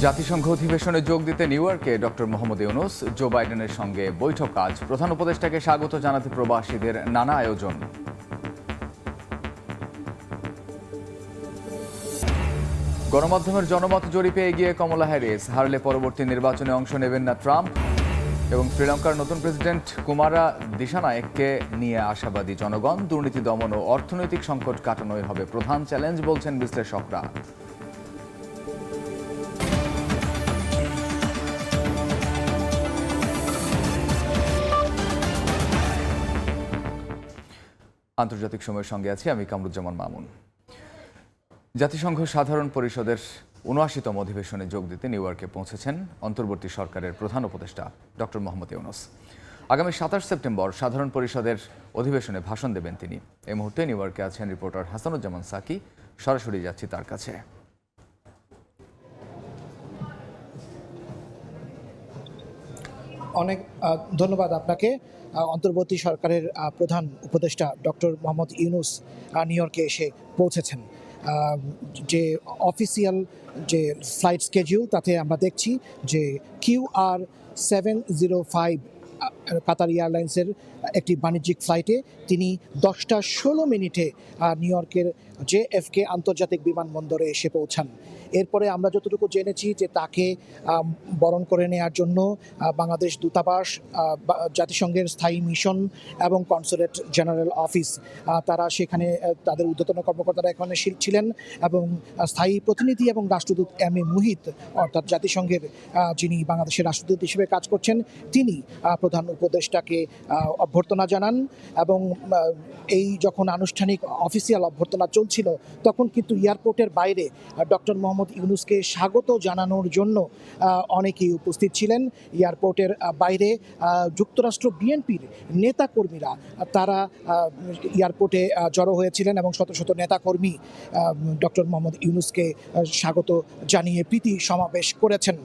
জাতিসংঘ অধিবেশনে যোগ দিতে নিউ ইয়র্কে ডক্টর মোহাম্মদ ইউনূস, জো বাইডেনের সঙ্গে বৈঠক আজ। প্রধান উপদেষ্টাকে স্বাগত জানাতে প্রবাসীদের নানা আয়োজন। গণমাধ্যমের জনমত জরিপে এগিয়ে কমলা হ্যারিস, হারলে পরবর্তী নির্বাচনে অংশ নেবেন না ট্রাম্প। এবং শ্রীলঙ্কার নতুন প্রেসিডেন্ট কুমারা দিশানায়েককে নিয়ে আশাবাদী জনগণ। দুর্নীতি দমন ও অর্থনৈতিক সংকট কাটানোই হবে প্রধান চ্যালেঞ্জ বলছেন বিশ্লেষকরা। আন্তর্জাতিক সময়ের সঙ্গে আছি আমি কামরুজ্জামান মামুন। জাতিসংঘ সাধারণ পরিষদের ৭৯তম অধিবেশনে যোগ দিতে নিউ ইয়র্কে পৌঁছেছেন অন্তর্বর্তী সরকারের প্রধান উপদেষ্টা ডক্টর মোহাম্মদ ইউনূস। আগামী ২৭ সেপ্টেম্বর সাধারণ পরিষদের অধিবেশনে ভাষণ দেবেন তিনি। এই মুহূর্তে নিউ ইয়র্কে আছেন রিপোর্টার হাসানুজ্জামান সাকি। সরাসরি যাচ্ছি তার কাছে। অনেক ধন্যবাদ আপনাকে। অন্তর্বর্তী সরকারের প্রধান উপদেষ্টা ডক্টর মোহাম্মদ ইউনূস নিউ ইয়র্কে এসে পৌঁছেছেন। যে অফিসিয়াল যে ফ্লাইট স্কেডিউল তাতে আমরা দেখছি যে QR705 কাতার এয়ারলাইন্সের একটি বাণিজ্যিক ফ্লাইটে তিনি 10টা 16 মিনিটে নিউ ইয়র্কের JFK আন্তর্জাতিক বিমানবন্দরে এসে পৌঁছান। এরপরে আমরা যতটুকু জেনেছি যে তাকে বরণ করে নেওয়ার জন্য বাংলাদেশ দূতাবাস, জাতিসংঘের স্থায়ী মিশন এবং কনসুলেট জেনারেল অফিস তারা সেখানে তাদের ঊর্ধ্বতন কর্মকর্তারা এখানে ছিলেন এবং স্থায়ী প্রতিনিধি এবং রাষ্ট্রদূত MA মুহিত অর্থাৎ জাতিসংঘের যিনি বাংলাদেশের রাষ্ট্রদূত হিসেবে কাজ করছেন তিনি প্রধান উপদেষ্টাকে অভ্যর্থনা জানান। এবং এই যখন আনুষ্ঠানিক অফিসিয়াল অভ্যর্থনা চলছিল তখন কিন্তু এয়ারপোর্টের বাইরে ডক্টর মোহাম্মদ ইউনূসকে স্বাগত জানানোর জন্য অনেকেই উপস্থিত ছিলেন। এয়ারপোর্টের বাইরে যুক্তরাষ্ট্র বিএনপির নেতাকর্মীরা তারা এয়ারপোর্টে জড়ো হয়েছিলেন এবং শত শত নেতাকর্মী ডক্টর মোহাম্মদ ইউনূসকে স্বাগত জানিয়ে প্রীতি সমাবেশ করেছেন।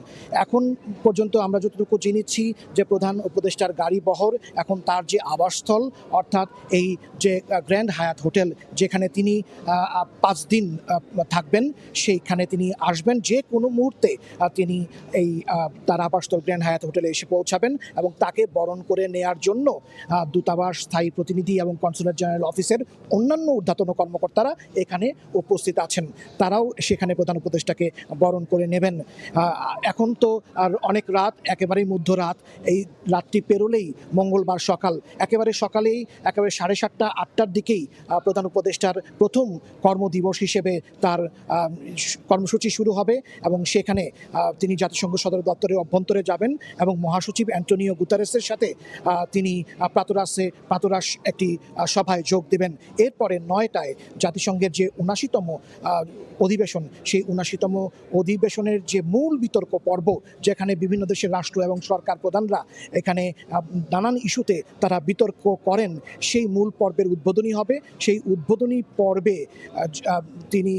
এখন পর্যন্ত আমরা যতটুকু জেনেছি যে প্রধান উপদেষ্টার গাড়ি বহর এখন তার যে আবাসস্থল অর্থাৎ এই যে গ্র্যান্ড হায়াত হোটেল যেখানে তিনি 5 দিন থাকবেন সেইখানে তিনি আসবেন। যে কোনো মুহূর্তে তিনি এই তার আবাসস্থল গ্র্যান্ড হায়াত হোটেলে এসে পৌঁছাবেন এবং তাকে বরণ করে নেয়ার জন্য দূতাবাস, স্থায়ী প্রতিনিধি এবং কনসুলেট জেনারেল অফিসের অন্যান্য ঊর্ধ্বতন কর্মকর্তারা এখানে উপস্থিত আছেন। তারাও সেখানে প্রধান উপদেষ্টাকে বরণ করে নেবেন। এখন তো আর অনেক রাত, একেবারেই মধ্যরাত। এই রাতটি পেরোলেই মঙ্গলবার সকাল, একেবারে সকালেই একেবারে 7:30 8টার দিকেই প্রধান উপদেষ্টার প্রথম কর্মদিবস হিসেবে তার কর্মসূচি শুরু হবে এবং সেখানে তিনি জাতিসংঘ সদর দপ্তরের অভ্যন্তরে যাবেন এবং মহাসচিব অ্যান্টোনিও গুতারেসের সাথে তিনি প্রাতরাশ একটি সভায় যোগ দেবেন। এরপরে 9টায় জাতিসংঘের যে ৭৯তম অধিবেশন, সেই ৭৯তম অধিবেশনের যে মূল বিতর্ক পর্ব যেখানে বিভিন্ন দেশের রাষ্ট্র এবং সরকার প্রধানরা এখানে নানান ইস্যুতে তারা বিতর্ক করেন, সেই মূল পর্বের উদ্বোধনী হবে। সেই উদ্বোধনী পর্বে তিনি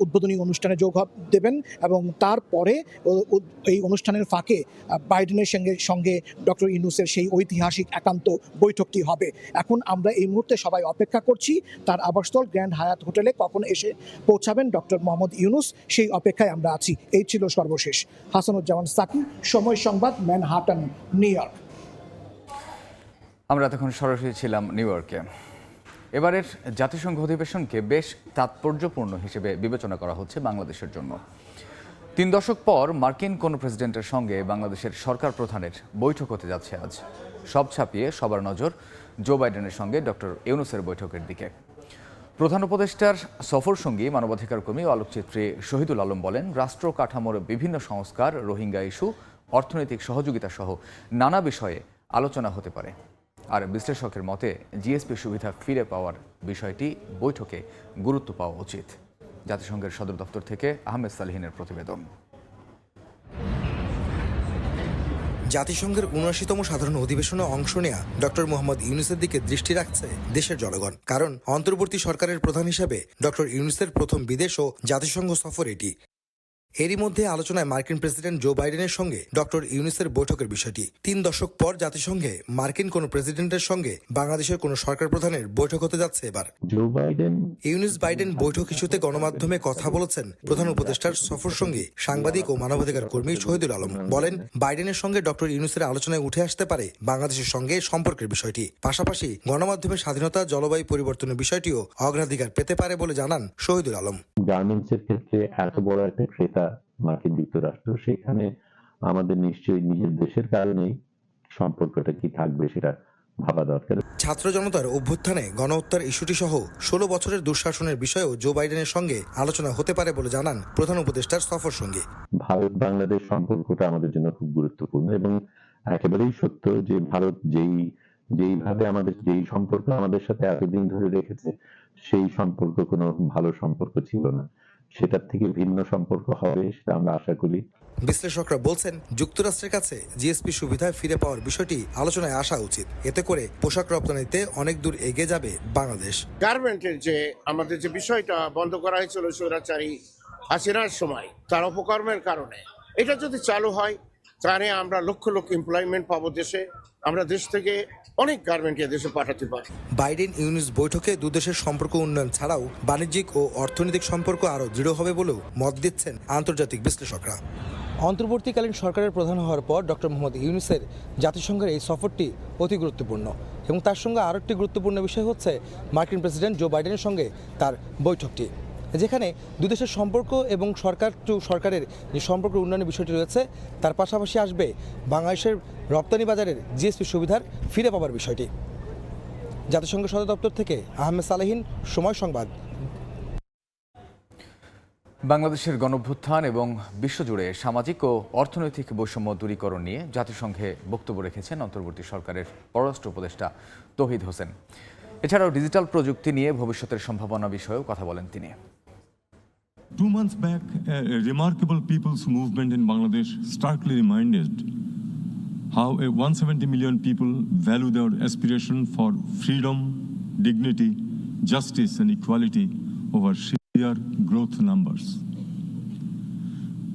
উদ্বোধনী অনুষ্ঠানে যোগ দেবেন এবং তারপরে এই অনুষ্ঠানের ফাঁকে বাইডেনের সঙ্গে ডক্টর ইউনূসের সেই ঐতিহাসিক একান্ত বৈঠকটি হবে। এখন আমরা এই মুহূর্তে সবাই অপেক্ষা করছি তার আবাসস্থল গ্র্যান্ড হায়াত হোটেলে কখন এসে পৌঁছাবেন ডক্টর মোহাম্মদ ইউনূস, সেই অপেক্ষায় আমরা আছি। এই ছিল সর্বশেষ। হাসানুজ্জামান সাকি, সময় সংবাদ, ম্যানহাটন, নিউ ইয়র্ক। আমরা তখন সরাসরি ছিলাম নিউ ইয়র্কে। এবারের জাতিসংঘ অধিবেশনকে বেশ তাৎপর্যপূর্ণ হিসেবে বিবেচনা করা হচ্ছে বাংলাদেশের জন্য। 3 দশক পর মার্কিন কোন প্রেসিডেন্টের সঙ্গে বাংলাদেশের সরকার প্রধানের বৈঠক হতে যাচ্ছে আজ। সব ছাপিয়ে সবার নজর জো বাইডেনের সঙ্গে ডক্টর ইউনূসের বৈঠকের দিকে। প্রধান উপদেষ্টার সফর সঙ্গী মানবাধিকার কর্মী ও আলোকচিত্রী শহীদুল আলম বলেন, রাষ্ট্র কাঠামোর বিভিন্ন সংস্কার, রোহিঙ্গা ইস্যু, অর্থনৈতিক সহযোগিতা সহ নানা বিষয়ে আলোচনা হতে পারে। আর বিশ্লেষকের মতে জিএসপি সুবিধা ফিরে পাওয়ার বিষয়টি বৈঠকে গুরুত্ব পাওয়া উচিত। জাতিসংঘের সদর দপ্তর থেকে আহমেদ সালেহিনের প্রতিবেদন। জাতিসংঘের ৭৯তম সাধারণ অধিবেশনে অংশ নেয়া ডক্টর মোহাম্মদ ইউনূসের দিকে দৃষ্টি রাখছে দেশের জনগণ। কারণ অন্তর্বর্তী সরকারের প্রধান হিসেবে ডক্টর ইউনূসের প্রথম বিদেশ ও জাতিসংঘ সফর এটি। এরই মধ্যে আলোচনায় মার্কিন প্রেসিডেন্ট জো বাইডেনের সঙ্গে ডক্টর ইউনূসের বৈঠকের বিষয়টি। 3 দশক পর জাতিসংঘে মার্কিন কোনো প্রেসিডেন্টের সঙ্গে বাংলাদেশের কোনো সরকার প্রধানের বৈঠক হতে যাচ্ছে এবার। জো বাইডেন ইউনূস বাইডেন বৈঠক ইস্যুতে গণমাধ্যমে কথা বলেছেন প্রধান উপদেষ্টার সফর সঙ্গী সাংবাদিক ও মানবাধিকার কর্মী শহীদুল আলম। বলেন, বাইডেনের সঙ্গে ডক্টর ইউনূসের আলোচনায় উঠে আসতে পারে বাংলাদেশের সঙ্গে সম্পর্কের বিষয়টি। পাশাপাশি গণমাধ্যমের স্বাধীনতা, জলবায়ু পরিবর্তনের বিষয়টিও অগ্রাধিকার পেতে পারে বলে জানান শহীদুল আলম। গার্মেন্টসের ক্ষেত্রে এত বড় একটা ক্রেতা মার্কিন যুক্তরাষ্ট্র, সেখানে আমাদের নিশ্চয়ই নিজের দেশের কারণেই সম্পর্কটা কি থাকবে সেটা ভাবা দরকার। ছাত্র জনতার অভ্যুত্থানে গণহত্যার ইস্যুটি সহ 16 বছরের দুঃশাসনের বিষয়েও জো বাইডেনের সঙ্গে আলোচনা হতে পারে বলে জানান প্রধান উপদেষ্টার সফর সঙ্গী। ভারত বাংলাদেশ সম্পর্কটা আমাদের জন্য খুব গুরুত্বপূর্ণ এবং একেবারেই সত্য যে ভারত যেইভাবে যেই সম্পর্ক আমাদের সাথে এতদিন ধরে রেখেছে, সেই সম্পর্ক কোনো ভালো সম্পর্ক ছিল না। সেটার থেকে ভিন্ন সম্পর্ক হবে সেটা আমরা আশা করি। বিশ্লেষকরা বলছেন, যুক্তরাষ্ট্রের কাছে জিএসপি সুবিধা ফিরে পাওয়ার বিষয়টি আলোচনায় আসা উচিত। এতে করে পোশাক রপ্তানিতে অনেক দূর এগিয়ে যাবে বাংলাদেশ। গার্মেন্টের যে আমাদের যে বিষয়টা বন্ধ করা হয়েছিল স্বৈরাচারী হাসিনার সময় তার অপকর্মের কারণে, এটা যদি চালু হয় তাহলে আমরা লক্ষ লক্ষ এমপ্লয়মেন্ট পাবো দেশে। আমরা দেশ থেকে অনেক গার্মেন্ট দেশে পাঠাতে পারি। বাইডেন ইউনূস বৈঠকে দুদেশের সম্পর্ক উন্নয়ন ছাড়াও বাণিজ্যিক ও অর্থনৈতিক সম্পর্ক আরও দৃঢ় হবে বলেও মত দিচ্ছেন আন্তর্জাতিক বিশ্লেষকরা। অন্তর্বর্তীকালীন সরকারের প্রধান হওয়ার পর ডক্টর মোহাম্মদ ইউনূসের জাতিসংঘের এই সফরটি অতি গুরুত্বপূর্ণ এবং তার সঙ্গে আরও একটি গুরুত্বপূর্ণ বিষয় হচ্ছে মার্কিন প্রেসিডেন্ট জো বাইডেনের সঙ্গে তার বৈঠকটি, যেখানে দুদেশের সম্পর্ক এবং সরকার টু সরকারের যে সম্পর্ক উন্নয়নের বিষয়টি রয়েছে, তার পাশাপাশি আসবে বাংলাদেশের রপ্তানি বাজারের জিএসপি সুবিধার ফিরে পাওয়ার বিষয়টি। জাতিসংঘ সদর দপ্তর থেকে আহমেদ সালেহীন, সময় সংবাদ। বাংলাদেশের গণঅভ্যুত্থান এবং বিশ্বজুড়ে সামাজিক ও অর্থনৈতিক বৈষম্য দূরীকরণ নিয়ে জাতিসংঘে বক্তব্য রেখেছেন অন্তর্বর্তী সরকারের পররাষ্ট্র উপদেষ্টা তৌহিদ হোসেন। এছাড়াও ডিজিটাল প্রযুক্তি নিয়ে ভবিষ্যতের সম্ভাবনা বিষয়েও কথা বলেন তিনি। 2 months back, a remarkable people's movement in Bangladesh starkly reminded how 170 million people value their aspiration for freedom, dignity, justice and equality over sheer growth numbers.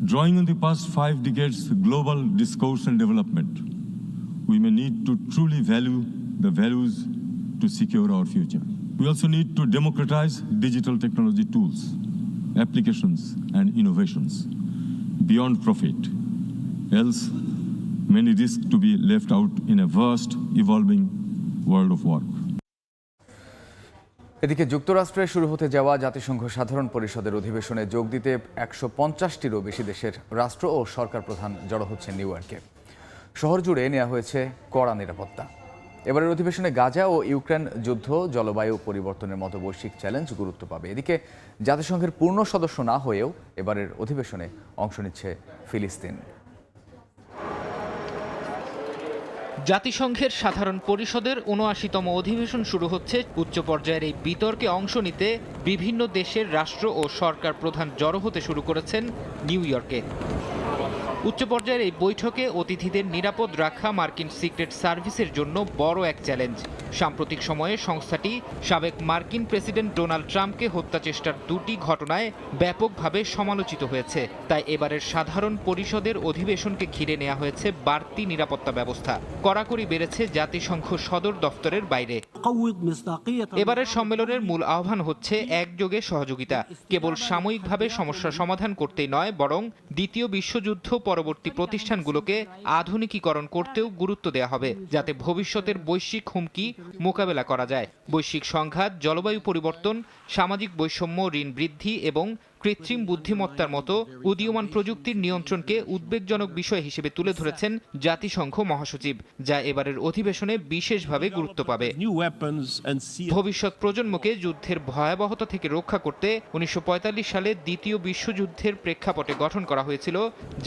Drawing on the past 5 decades global discourse and development, we may need to truly value the values to secure our future. We also need to democratize digital technology tools, applications and innovations beyond profit, else many risk to be left out in a vast evolving world of work. এদিকে যুক্তরাষ্ট্রে শুরু হতে যাওয়া জাতিসংঘ সাধারণ পরিষদের অধিবেশনে যোগ দিতে 150টিরও বেশি দেশের রাষ্ট্র ও সরকার প্রধান জড়ো হচ্ছে নিউ ইয়র্কে। শহর জুড়ে নেওয়া হয়েছে কড়া নিরাপত্তা। এবারের অধিবেশনে গাজা ও ইউক্রেন যুদ্ধ, জলবায়ু পরিবর্তনের মতো বৈশ্বিক চ্যালেঞ্জ গুরুত্ব পাবে। এদিকে জাতিসংঘের পূর্ণ সদস্য না হয়েও এবারের অধিবেশনে অংশ নিচ্ছে ফিলিস্তিন। জাতিসংঘের সাধারণ পরিষদের ৭৯তম অধিবেশন শুরু হচ্ছে। উচ্চ পর্যায়ের এই বিতর্কে অংশ নিতে বিভিন্ন দেশের রাষ্ট্র ও সরকার প্রধান জড়ো হতে শুরু করেছেন নিউ ইয়র্কে। উচ্চ পর্যায়ের এই বৈঠকে অতিথিদের নিরাপদ রাখা মার্কিন সিক্রেট সার্ভিসের জন্য বড় এক চ্যালেঞ্জ। সাম্প্রতিক সময়ে সংস্থাটি সাবেক মার্কিন প্রেসিডেন্ট ডোনাল্ড ট্রাম্পকে হত্যা চেষ্টার 2টি ঘটনায় ব্যাপকভাবে সমালোচিত হয়েছে। তাই এবারের সাধারণ পরিষদের অধিবেশনকে ঘিরে নেওয়া হয়েছে বাড়তি নিরাপত্তা ব্যবস্থা। কড়াকড়ি বেড়েছে জাতিসংঘ সদর দফতরের বাইরে। এবারের সম্মেলনের মূল আহ্বান হচ্ছে একযোগে সহযোগিতা। কেবল সাময়িকভাবে সমস্যা সমাধান করতেই নয়, বরং দ্বিতীয় বিশ্বযুদ্ধ পরবর্তী প্রতিষ্ঠানগুলোকে আধুনিকীকরণ করতেও গুরুত্ব দেওয়া হবে, যাতে ভবিষ্যতের বৈশ্বিক হুমকি মোকাবেলা করা যায়। বৈশ্বিক সংঘাত, জলবায়ু পরিবর্তন, সামাজিক বৈষম্য, ঋণ বৃদ্ধি এবং কৃত্রিম বুদ্ধিমত্তার মতো উদীয়মান প্রযুক্তির নিয়ন্ত্রণকে উদ্বেগজনক বিষয় হিসেবে তুলে ধরেছেন জাতিসংঘ মহাসচিব, যা এবারের অধিবেশনে বিশেষভাবে গুরুত্ব পাবে। ভবিষ্যৎ প্রজন্মকে যুদ্ধের ভয়াবহতা থেকে রক্ষা করতে 1945 সালে দ্বিতীয় বিশ্বযুদ্ধের প্রেক্ষাপটে গঠন করা হয়েছিল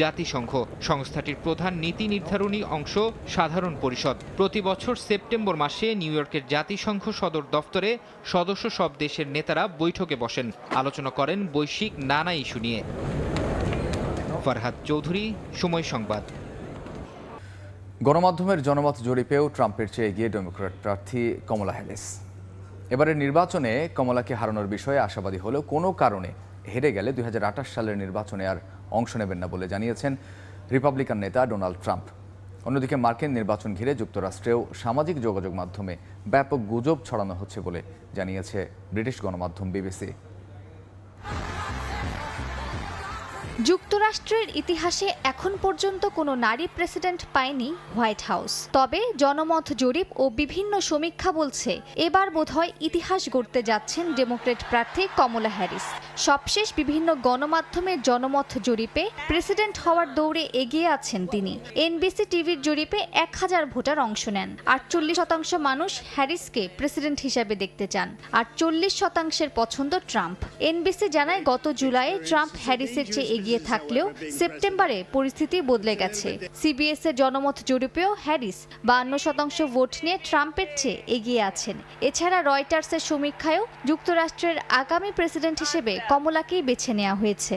জাতিসংঘ। সংস্থাটির প্রধান নীতি নির্ধারণী অংশ সাধারণ পরিষদ। প্রতি বছর সেপ্টেম্বর মাসে নিউ ইয়র্কের জাতিসংঘ সদর দফতরে সদস্য সব দেশের নেতারা বৈঠকে বসেন, আলোচনা করেন বৈশ্বিক নানা ইস্যু নিয়ে। ফরহাদ চৌধুরী, সময় সংবাদ। গণমাধ্যমের জনমত জরিপেও ট্রাম্পের চেয়ে এগিয়ে ডেমোক্র্যাট প্রার্থী কমলা হ্যারিস। এবারের নির্বাচনে কমলাকে হারানোর বিষয়ে আশাবাদী হলেও কোনো কারণে হেরে গেলে 2028 সালের নির্বাচনে আর অংশ নেবেন না বলে জানিয়েছেন রিপাবলিকান নেতা ডোনাল্ড ট্রাম্প। অন্যদিকে মার্কিন নির্বাচন ঘিরে যুক্তরাষ্ট্রেও সামাজিক যোগাযোগ মাধ্যমে ব্যাপক গুজব ছড়ানো হচ্ছে বলে জানিয়েছে ব্রিটিশ গণমাধ্যম বিবিসি। যুক্তরাষ্ট্রের ইতিহাসে এখন পর্যন্ত কোনো নারী প্রেসিডেন্ট পায়নি হোয়াইট হাউস। তবে জনমত জরিপ ও বিভিন্ন সমীক্ষা বলছে এবার বোধহয় ইতিহাস গড়তে যাচ্ছেন ডেমোক্রেট প্রার্থী কমলা হ্যারিস। সবশেষ বিভিন্ন গণমাধ্যমের জনমত জরিপে প্রেসিডেন্ট হওয়ার দৌড়ে এগিয়ে আছেন তিনি। এনবিসি টিভির জরিপে 1000 ভোটার অংশ নেন। 48% মানুষ হ্যারিসকে প্রেসিডেন্ট হিসেবে দেখতে চান, আর 40%-এর পছন্দ ট্রাম্প। এনবিসি জানায় গত জুলাইয়ে ট্রাম্প হ্যারিসের চেয়ে এগিয়ে থাকলেও সেপ্টেম্বরে পরিস্থিতি বদলে গেছে। সিবিএস এর জনমত জরিপেও হ্যারিস 52% ভোট নিয়ে ট্রাম্পের চেয়ে এগিয়ে আছেন। এছাড়া রয়টার্সের সমীক্ষায়ও যুক্তরাষ্ট্রের আগামী প্রেসিডেন্ট হিসেবে কমলাকেই বেছে নেওয়া হয়েছে।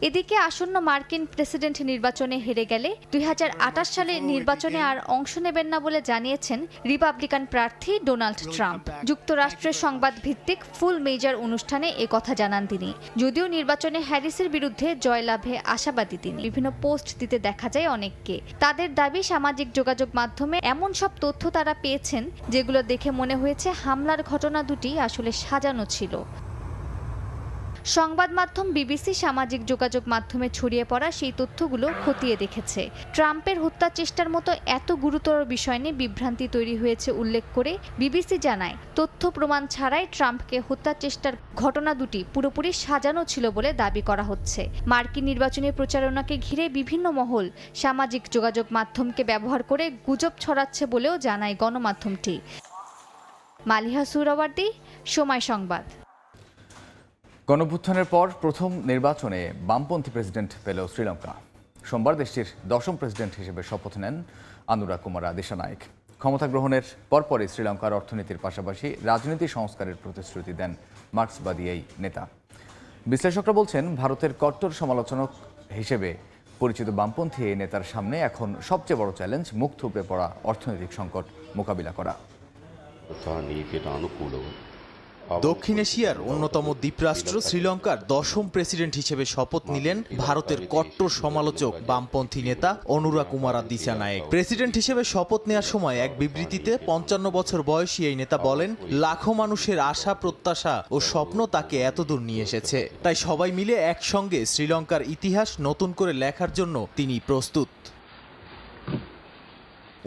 এদিকে আসন্ন মার্কিন প্রেসিডেন্ট নির্বাচনে হেরে গেলে 2028 সালের নির্বাচনে আর অংশ নেবেন না বলে জানিয়েছেন রিপাবলিকান প্রার্থী ডোনাল্ড ট্রাম্প। যুক্তরাষ্ট্রের সংবাদ ভিত্তিক ফুল মেজর অনুষ্ঠানে একথা জানান তিনি। যদিও নির্বাচনে হ্যারিসের বিরুদ্ধে জয়লাভে আশাবাদী তিনি। বিভিন্ন পোস্ট দিতে দেখা যায় অনেককে। তাদের দাবি সামাজিক যোগাযোগ মাধ্যমে এমন সব তথ্য তারা পেয়েছেন যেগুলো দেখে মনে হয়েছে হামলার ঘটনা দুটি আসলে সাজানো ছিল। সংবাদ মাধ্যম বিবিসি সামাজিক যোগাযোগ মাধ্যমে ছড়িয়ে পড়া সেই তথ্যগুলো খতিয়ে দেখেছে। ট্রাম্পের হত্যা চেষ্টার মতো এত গুরুতর বিষয় নিয়ে বিভ্রান্তি তৈরি হয়েছে উল্লেখ করে বিবিসি জানায়, তথ্য প্রমাণ ছাড়াই ট্রাম্পকে হত্যা চেষ্টার ঘটনা দুটি পুরোপুরি সাজানো ছিল বলে দাবি করা হচ্ছে। মার্কিন নির্বাচনী প্রচারণাকে ঘিরে বিভিন্ন মহল সামাজিক যোগাযোগ মাধ্যমকে ব্যবহার করে গুজব ছড়াচ্ছে বলেও জানায় গণমাধ্যমটি। মালিহা সুহরাওয়ার্দী, সময় সংবাদ। গণঅভ্যুত্থানের পর প্রথম নির্বাচনে বামপন্থী প্রেসিডেন্ট পেল শ্রীলঙ্কা। সোমবার দেশটির 10ম প্রেসিডেন্ট হিসেবে শপথ নেন আনুরা কুমারা দিসানায়েক। ক্ষমতা গ্রহণের পরপরই শ্রীলঙ্কার অর্থনীতির পাশাপাশি রাজনীতি সংস্কারের প্রতিশ্রুতি দেন মার্ক্সবাদী এই নেতা। বিশ্লেষকরা বলছেন, ভারতের কট্টর সমালোচক হিসেবে পরিচিত বামপন্থী এই নেতার সামনে এখন সবচেয়ে বড় চ্যালেঞ্জ মুখ থুবড়ে পড়া অর্থনৈতিক সংকট মোকাবিলা করা। দক্ষিণ এশিয়ার অন্যতম দ্বীপরাষ্ট্র শ্রীলঙ্কার 10ম প্রেসিডেন্ট হিসেবে শপথ নিলেন ভারতের কট্টর সমালোচক বামপন্থী নেতা অনুরা কুমারা দিসানায়েক। প্রেসিডেন্ট হিসেবে শপথ নেওয়ার সময় এক বিবৃতিতে 55 বছর বয়সী এই নেতা বলেন, লাখো মানুষের আশা, প্রত্যাশা ও স্বপ্ন তাকে এতদূর নিয়ে এসেছে। তাই সবাই মিলে একসঙ্গে শ্রীলঙ্কার ইতিহাস নতুন করে লেখার জন্য তিনি প্রস্তুত।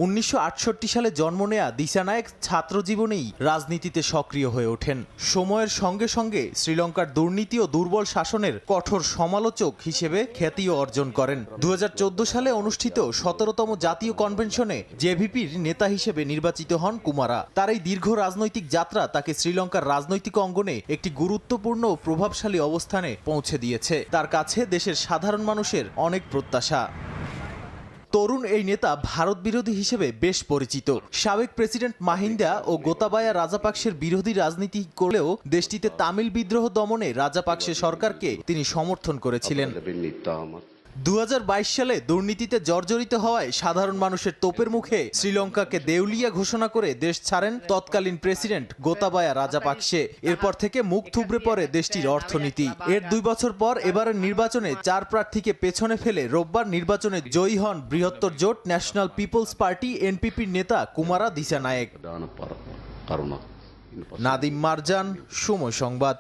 1968 সালে জন্ম নেয়া দিসানায়েক ছাত্র জীবনেই রাজনীতিতে সক্রিয় হয়ে ওঠেন। সময়ের সঙ্গে সঙ্গে শ্রীলঙ্কার দুর্নীতি ও দুর্বল শাসনের কঠোর সমালোচক হিসেবে খ্যাতিও অর্জন করেন। 2014 সালে অনুষ্ঠিত 17তম জাতীয় কনভেনশনে জেভিপির নেতা হিসেবে নির্বাচিত হন কুমারা। তার এই দীর্ঘ রাজনৈতিক যাত্রা তাকে শ্রীলঙ্কার রাজনৈতিক অঙ্গনে একটি গুরুত্বপূর্ণ ও প্রভাবশালী অবস্থানে পৌঁছে দিয়েছে। তার কাছে দেশের সাধারণ মানুষের অনেক প্রত্যাশা। তরুণ এই নেতা ভারত বিরোধী হিসেবে বেশ পরিচিত। সাবেক প্রেসিডেন্ট মাহিন্দা ও গোতাবায়া রাজাপাকসের বিরোধী রাজনীতি করলেও দেশটিতে তামিল বিদ্রোহ দমনে রাজাপাকসে সরকারকে তিনি সমর্থন করেছিলেন। 2022 সালে দুর্নীতিতে জর্জরিত হওয়ায় সাধারণ মানুষের তোপের মুখে শ্রীলঙ্কাকে দেউলিয়া ঘোষণা করে দেশ ছাড়েন তৎকালীন প্রেসিডেন্ট গোতাবায়া রাজাপাকসে। এরপর থেকে মুখ থুবড়ে পড়ে দেশটির অর্থনীতি। এর 2 বছর পর এবারের নির্বাচনে 4 প্রার্থীকে পেছনে ফেলে রোববার নির্বাচনে জয়ী হন বৃহত্তর জোট ন্যাশনাল পিপলস পার্টি এনপিপির নেতা কুমারা দিসানায়েক। নাদিম মারজান, সময় সংবাদ।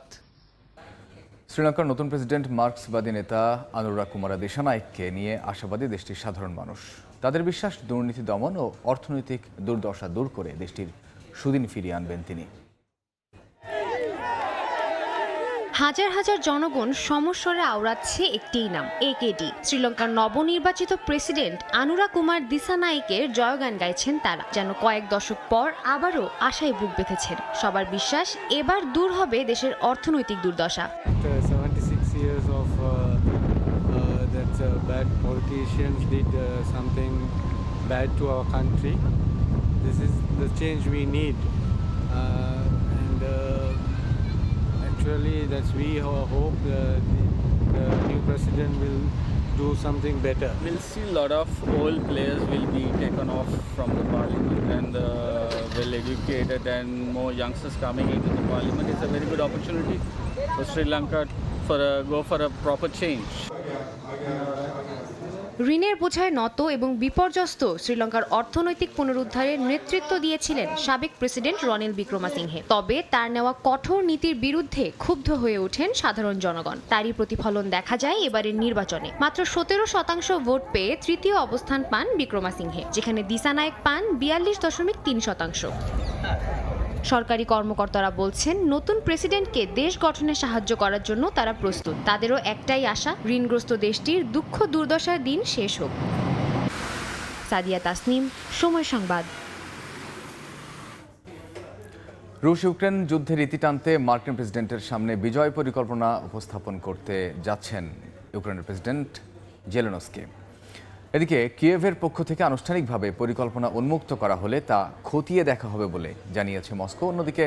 শ্রীলঙ্কার নতুন প্রেসিডেন্ট মার্ক্সবাদী নেতা আনুরা কুমারা দিসানায়েককে নিয়ে আশাবাদী দেশটির সাধারণ মানুষ। তাদের বিশ্বাস, দুর্নীতি দমন ও অর্থনৈতিক দুর্দশা দূর করে দেশটির সুদিন ফিরিয়ে আনবেন তিনি। হাজার হাজার জনগণ সমস্বরে আওড়াচ্ছে একটিই নাম, একেডি। শ্রীলঙ্কার নবনির্বাচিত প্রেসিডেন্ট আনুরা কুমার দিসানায়েকের জয়গান গাইছেন তারা, যেন কয়েক দশক পর আবারও আশায় বুক বেঁধেছেন। সবার বিশ্বাস, এবার দূর হবে দেশের অর্থনৈতিক দুর্দশা। Actually, that's we hope the new president will do something better. We'll see a lot of old players will be taken off from the parliament and well educated and more youngsters coming into the parliament. It's a very good opportunity for Sri Lanka go for a proper change. ঋণের বোঝায় নত এবং বিপর্যস্ত শ্রীলঙ্কার অর্থনৈতিক পুনরুদ্ধারের নেতৃত্ব দিয়েছিলেন সাবেক প্রেসিডেন্ট রনিল বিক্রমাসিংহে। তবে তার নেওয়া কঠোর নীতির বিরুদ্ধে ক্ষুব্ধ হয়ে ওঠেন সাধারণ জনগণ। তারই প্রতিফলন দেখা যায় এবারের নির্বাচনে। মাত্র 17% ভোট পেয়ে তৃতীয় অবস্থান পান বিক্রমাসিংহে, যেখানে দিসানায়েক পান 42.3%। সরকারি কর্মকর্তারা বলছেন, নতুন প্রেসিডেন্টকে দেশ গঠনে সাহায্য করার জন্য তারা প্রস্তুত। তাদেরও একটাই আশা, ঋণগ্রস্ত দেশটির দুঃখ দুর্দশার দিন শেষ হোক। সাদিয়া তাসনিম, সময় সংবাদ। রুশ ইউক্রেন যুদ্ধের ইতি টানতে মার্কিন প্রেসিডেন্টের সামনে বিজয় পরিকল্পনা উপস্থাপন করতে যাচ্ছেন ইউক্রেনের প্রেসিডেন্ট জেলেনস্কি। এদিকে কিয়েভের পক্ষ থেকে আনুষ্ঠানিকভাবে পরিকল্পনা উন্মুক্ত করা হলে তা খতিয়ে দেখা হবে বলে জানিয়েছে মস্কো। অন্যদিকে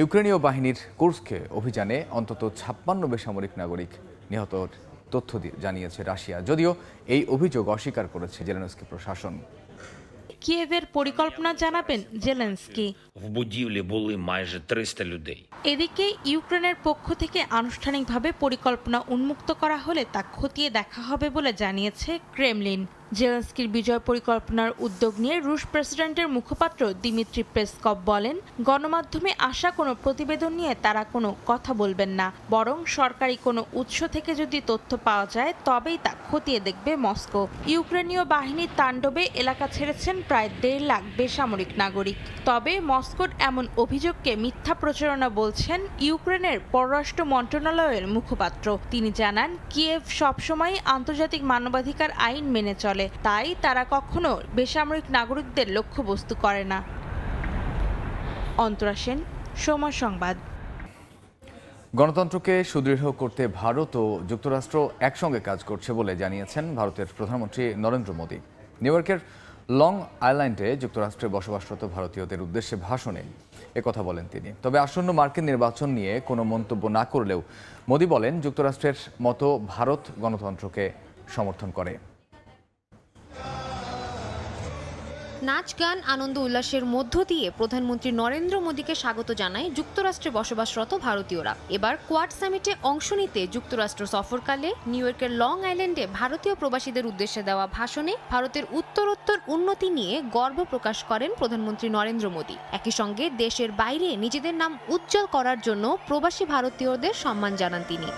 ইউক্রেনীয় বাহিনীর কুর্স্কে অভিযানে অন্তত 56 বেসামরিক নাগরিক নিহতর তথ্য জানিয়েছে রাশিয়া, যদিও এই অভিযোগ অস্বীকার করেছে জেলেনস্কি প্রশাসন। কিয়েভের পরিকল্পনা জানাবেন জেলেনস্কি। В будівлі були майже 300 людей. এদিকে ইউক্রেনের পক্ষ থেকে আনুষ্ঠানিকভাবে পরিকল্পনা উন্মুক্ত করা হলে তা খতিয়ে দেখা হবে বলে জানিয়েছে ক্রেমলিন। জেলেনস্কির বিজয় পরিকল্পনার উদ্যোগ নিয়ে রুশ প্রেসিডেন্টের মুখপাত্র দিমিত্রি পেসকভ বলেন, গণমাধ্যমে আসা কোনো প্রতিবেদন নিয়ে তারা কোনো কথা বলবেন না, বরং সরকারি কোনো উৎস থেকে যদি তথ্য পাওয়া যায় তবেই তা খতিয়ে দেখবে মস্কো। ইউক্রেনীয় বাহিনীর তাণ্ডবে এলাকা ছেড়েছেন প্রায় 1.5 লাখ বেসামরিক নাগরিক। তবে মস্কোর এমন অভিযোগকে মিথ্যা প্রচারণা বলছেন ইউক্রেনের পররাষ্ট্র মন্ত্রণালয়ের মুখপাত্র। তিনি জানান, কিয়েভ সবসময় আন্তর্জাতিক মানবাধিকার আইন মেনে চলে, তাই তারা কখনো বেসামরিক নাগরিকদের লক্ষ্যবস্তু করে না। অন্তরা সেন, সময় সংবাদ। গণতন্ত্রকে সুদৃঢ় করতে ভারত ও যুক্তরাষ্ট্র একসঙ্গে কাজ করছে বলে জানিয়েছেন ভারতের প্রধানমন্ত্রী নরেন্দ্র মোদী। নিউ ইয়র্কের লং আইল্যান্ডে যুক্তরাষ্ট্রে বসবাসরত ভারতীয়দের উদ্দেশ্যে ভাষণে একথা বলেন তিনি। তবে আসন্ন মার্কিন নির্বাচন নিয়ে কোনো মন্তব্য না করলেও মোদী বলেন, যুক্তরাষ্ট্রের মতো ভারত গণতন্ত্রকে সমর্থন করে। নাচ গান আনন্দ উল্লাসের মধ্য দিয়ে প্রধানমন্ত্রী নরেন্দ্র মোদীকে স্বাগত জানায় যুক্তরাষ্ট্রে বসবাসরত ভারতীয়রা। এবার কোয়াড সামিটে অংশ নিতে যুক্তরাষ্ট্র সফরকালে নিউ ইয়র্কের লং আইল্যান্ডে ভারতীয় প্রবাসীদের উদ্দেশ্যে দেওয়া ভাষণে ভারতের উত্তরোত্তর উন্নতি নিয়ে গর্ব প্রকাশ করেন প্রধানমন্ত্রী নরেন্দ্র মোদী। একই সঙ্গে দেশের বাইরে নিজেদের নাম উজ্জ্বল করার জন্য প্রবাসী ভারতীয়দের সম্মান জানান তিনি।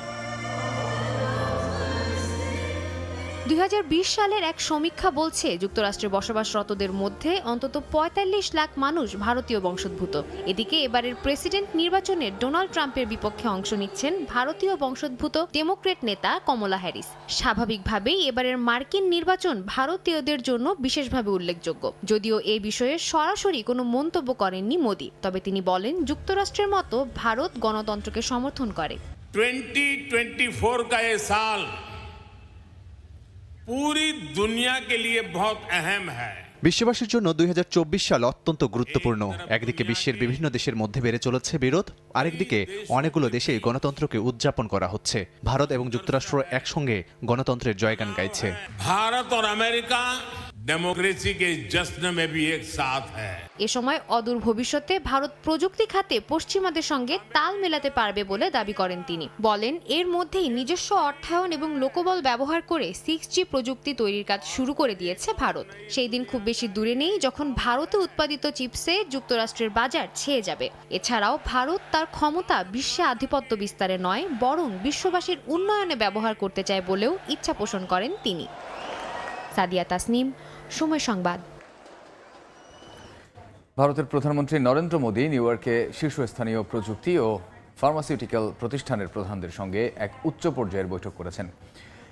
2020 সালের এক সমীক্ষা বলছে, যুক্তরাষ্ট্রে বসবাসরতদের মধ্যে অন্তত 45 লাখ মানুষ ভারতীয় বংশোদ্ভূত। এদিকে এবারের প্রেসিডেন্ট নির্বাচনে ডোনাল্ড ট্রাম্পের বিপক্ষে অংশ নিচ্ছেন ভারতীয় বংশোদ্ভূত ডেমোক্রেট নেতা কমলা হ্যারিস। স্বাভাবিকভাবেই এবারের মার্কিন নির্বাচন ভারতীয়দের জন্য বিশেষভাবে উল্লেখযোগ্য। যদিও এই বিষয়ে সরাসরি কোনো মন্তব্য করেননি মোদী, তবে তিনি বলেন, যুক্তরাষ্ট্রের মতো ভারত গণতন্ত্রকে সমর্থন করে। 2024 का ये साल पूरी दुनिया के लिए बहुत अहम है। বিশ্ববাসীর জন্য 2024 সাল অত্যন্ত গুরুত্বপূর্ণ। একদিকে বিশ্বের বিভিন্ন দেশের মধ্যে বেড়ে চলেছে বিরোধ, আরেকদিকে অনেকগুলো দেশে গণতন্ত্রকে উদযাপন করা হচ্ছে। ভারত এবং যুক্তরাষ্ট্র একসঙ্গে গণতন্ত্রের জয়গান গাইছে। भारत और अमेरिका डेमोक्रेसी के जश्न में भी एक साथ है। এ সময় অদূর ভবিষ্যতে ভারত প্রযুক্তি খাতে পশ্চিমাদের সঙ্গে তাল মেলাতে পারবে বলে দাবি করেন তিনি। বলেন, এর মধ্যেই নিজস্ব অর্থায়ন এবং লোকবল ব্যবহার করে 6G প্রযুক্তি তৈরির কাজ শুরু করে দিয়েছে ভারত। সেই দিন খুব বেশি দূরে নেই যখন ভারতে উৎপাদিত চিপসে যুক্তরাষ্ট্রের বাজার ছেয়ে যাবে। এছাড়াও ভারত তার ক্ষমতা বিশ্বে আধিপত্য বিস্তারে নয়, বরং বিশ্ববাসীর উন্নয়নে ব্যবহার করতে চায় বলেও ইচ্ছা পোষণ করেন তিনি। সাদিয়া তাসনিম, সময় সংবাদ। ভারতের প্রধানমন্ত্রী নরেন্দ্র মোদী নিউ ইয়র্কে শীর্ষস্থানীয় প্রযুক্তি ও ফার্মাসিউটিক্যাল প্রতিষ্ঠানের প্রধানদের সঙ্গে এক উচ্চ পর্যায়ের বৈঠক করেছেন।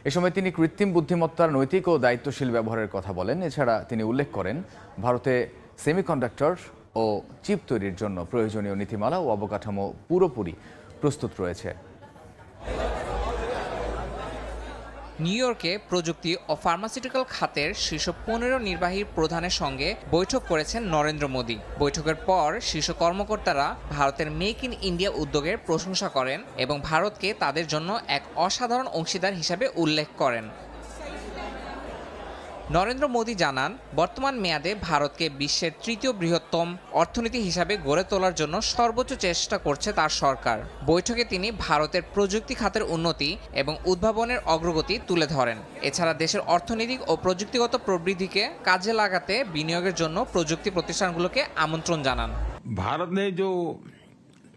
এ সময় তিনি কৃত্রিম বুদ্ধিমত্তার নৈতিক ও দায়িত্বশীল ব্যবহারের কথা বলেন। এছাড়া তিনি উল্লেখ করেন, ভারতে সেমিকন্ডাক্টর ও চিপ তৈরির জন্য প্রয়োজনীয় নীতিমালা ও অবকাঠামো পুরোপুরি প্রস্তুত রয়েছে। নিউ ইয়র্কে প্রযুক্তি ও ফার্মাসিউটিক্যাল খাতের শীর্ষ 15 নির্বাহী প্রধানের সঙ্গে বৈঠক করেছেন নরেন্দ্র মোদী। বৈঠকের পর শীর্ষ কর্মকর্তারা ভারতের মেক ইন ইন্ডিয়া উদ্যোগের প্রশংসা করেন এবং ভারতকে তাদের জন্য এক অসাধারণ অংশীদার হিসেবে উল্লেখ করেন। নরেন্দ্র মোদী জানান, বর্তমান মেয়াদে ভারতকে বিশ্বের তৃতীয় বৃহত্তম অর্থনীতি হিসাবে গড়ে তোলার জন্য সর্বোচ্চ চেষ্টা করছে তার সরকার। বৈঠকে তিনি ভারতের প্রযুক্তি খাতের উন্নতি এবং উদ্ভাবনের অগ্রগতি তুলে ধরেন। এছাড়া দেশের অর্থনৈতিক ও প্রযুক্তিগত প্রবৃদ্ধিকে কাজে লাগাতে বিনিয়োগের জন্য প্রযুক্তি প্রতিষ্ঠানগুলোকে আমন্ত্রণ জানান। भारत ने जो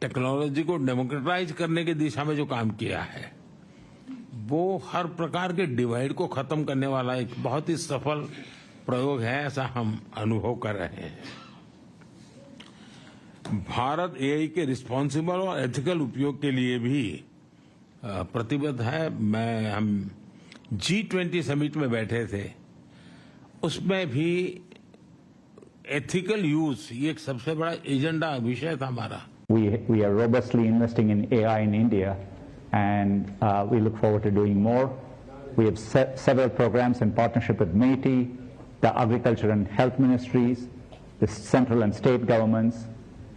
टेक्नोलॉजी को डेमोक्रेटाइज करने की दिशा में जो काम किया है वो हर प्रकार के डिवाइड को खत्म करने वाला एक बहुत ही सफल प्रयोग है, ऐसा हम अनुभव कर रहे हैं। भारत एआई के रिस्पॉन्सिबल और एथिकल उपयोग के लिए भी प्रतिबद्ध है। हम G20 समिट में बैठे थे, उसमें भी एथिकल यूज ये एक सबसे बड़ा एजेंडा विषय था हमारा। We are robustly investing in AI in India, and we look forward to doing more. We have several programs in partnership with MeitY, the Agriculture and Health Ministries, the central and state governments,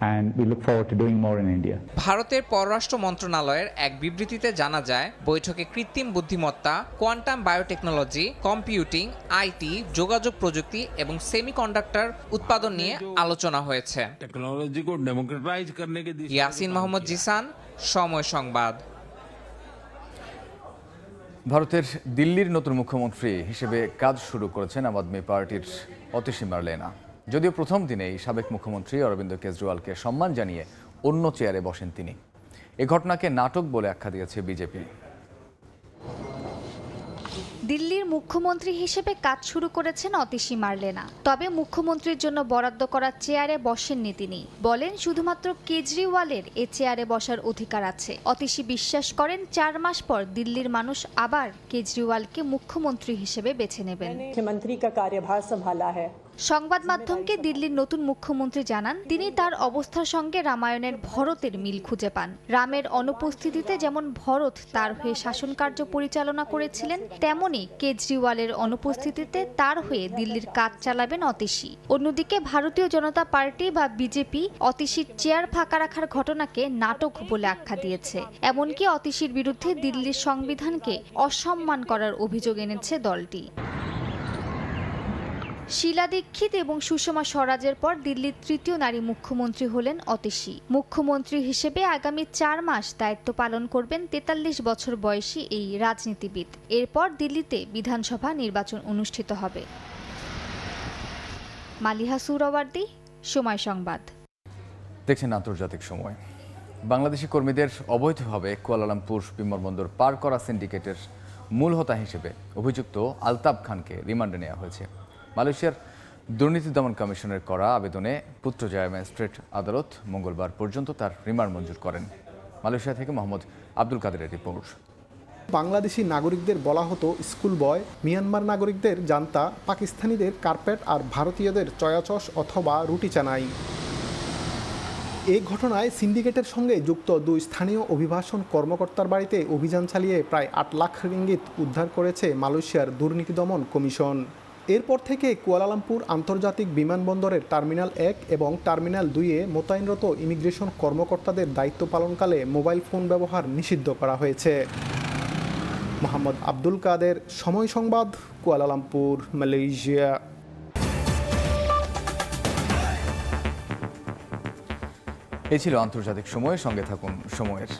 and we look forward to doing more in India. ভারতের পররাষ্ট্র মন্ত্রণালয়ের এক বিবৃতিতে জানা যায়, বৈঠকে কৃত্রিম বুদ্ধিমত্তা, কোয়ান্টাম বায়োটেকনোলজি, কম্পিউটিং, আইটি, যোগাযোগ প্রযুক্তি এবং সেমিকন্ডাক্টর উৎপাদন নিয়ে আলোচনা হয়েছে। टेक्नोलॉजी को डेमोक्रेटाइज करने की दिशा ইয়াসিন মোহাম্মদ জিসান, সময় সংবাদ। ভারতের দিল্লির নতুন মুখ্যমন্ত্রী হিসেবে কাজ শুরু করেছেন আম আদমি পার্টির অতিশী মার্লেনা। যদিও প্রথম দিনেই সাবেক মুখ্যমন্ত্রী অরবিন্দ কেজরিওয়ালকে সম্মান জানিয়ে অন্য চেয়ারে বসেন তিনি। এ ঘটনাকে নাটক বলে আখ্যা দিয়েছে বিজেপি। দিল্লির মুখ্যমন্ত্রী হিসেবে কাজ শুরু করেছেন অতিশী মার্লেনা। তবে মুখ্যমন্ত্রীর জন্য বরাদ্দ করা চেয়ারে বসেননি তিনি। বলেন, শুধুমাত্র কেজরিওয়ালের এ চেয়ারে বসার অধিকার আছে। অতিশী বিশ্বাস করেন 4 মাস পর দিল্লির মানুষ আবার কেজরিওয়ালকে মুখ্যমন্ত্রী হিসেবে বেছে নেবেন। মুখ্যমন্ত্রী কা কার্যভার সম্ভালা হ্যায়। সংবাদ মাধ্যমকে দিল্লির নতুন মুখ্যমন্ত্রী জানান, তিনি তার অবস্থার সঙ্গে রামায়ণের ভরতের মিল খুঁজে পান। রামের অনুপস্থিতিতে যেমন ভরত তার হয়ে শাসন কার্য পরিচালনা করেছিলেন, তেমনি কেজরিওয়ালের অনুপস্থিতিতে তার হয়ে দিল্লির কাজ চালাবেন অতিশী। অন্যদিকে ভারতীয় জনতা পার্টি বা বিজেপি অতিশীর চেয়ার ফাঁকা রাখার ঘটনাকে নাটক বলে আখ্যা দিয়েছে। এমনকি অতিশীর বিরুদ্ধে দিল্লির সংবিধানকে অসম্মান করার অভিযোগ এনেছে দলটি। শীলা দীক্ষিত এবং সুষমা স্বরাজের পর দিল্লির তৃতীয় নারী মুখ্যমন্ত্রী হলেন অতিশী। মুখ্যমন্ত্রী হিসেবে আগামী 4 মাস দায়িত্ব পালন করবেন 43 বছর বয়সী এই রাজনীতিবিদ। এরপর দিল্লিতে বিধানসভা নির্বাচন অনুষ্ঠিত হবে। মালিহা সুরাওয়ার্দী, সময় সংবাদ। দেখছেন আন্তর্জাতিক সময়। বাংলাদেশি কর্মীদের অবৈধভাবে কুয়ালালামপুর বিমানবন্দর পার করা সিন্ডিকেটের মূল হোতা হিসেবে অভিযুক্ত আলতাফ খানকে রিমান্ডে নেওয়া হয়েছে। মালয়েশিয়ার দুর্নীতি দমন কমিশনের করা আবেদনে পুত্রজয়া ম্যাজিস্ট্রেট আদালত মঙ্গলবার পর্যন্ত তার রিমান্ড মঞ্জুর করেন। মালয়েশিয়া থেকে মোহাম্মদ আব্দুল কাদেরের রিপোর্ট। বাংলাদেশি নাগরিকদের বলা হতো স্কুল বয়, মিয়ানমার নাগরিকদের জান্তা, পাকিস্তানিদের কার্পেট আর ভারতীয়দের চয়াচস অথবা রুটি চানাই। এই ঘটনায় সিন্ডিকেটের সঙ্গে যুক্ত 2 স্থানীয় অভিবাসন কর্মকর্তার বাড়িতে অভিযান চালিয়ে প্রায় 8 লাখ রিঙ্গিত উদ্ধার করেছে মালয়েশিয়ার দুর্নীতি দমন কমিশন। এরপর থেকে কুয়ালালামপুর আন্তর্জাতিক বিমানবন্দরের টার্মিনাল 1 এবং টার্মিনাল 2-এ মোতায়েনরত ইমিগ্রেশন কর্মকর্তাদের দায়িত্ব পালনকালে মোবাইল ফোন ব্যবহার নিষিদ্ধ করা হয়েছে। মোহাম্মদ আব্দুল কাদের, সময় সংবাদ, কুয়ালালামপুর, মালয়েশিয়া। এই ছিল আন্তর্জাতিক সময়ের সঙ্গে থাকুন সময়ের।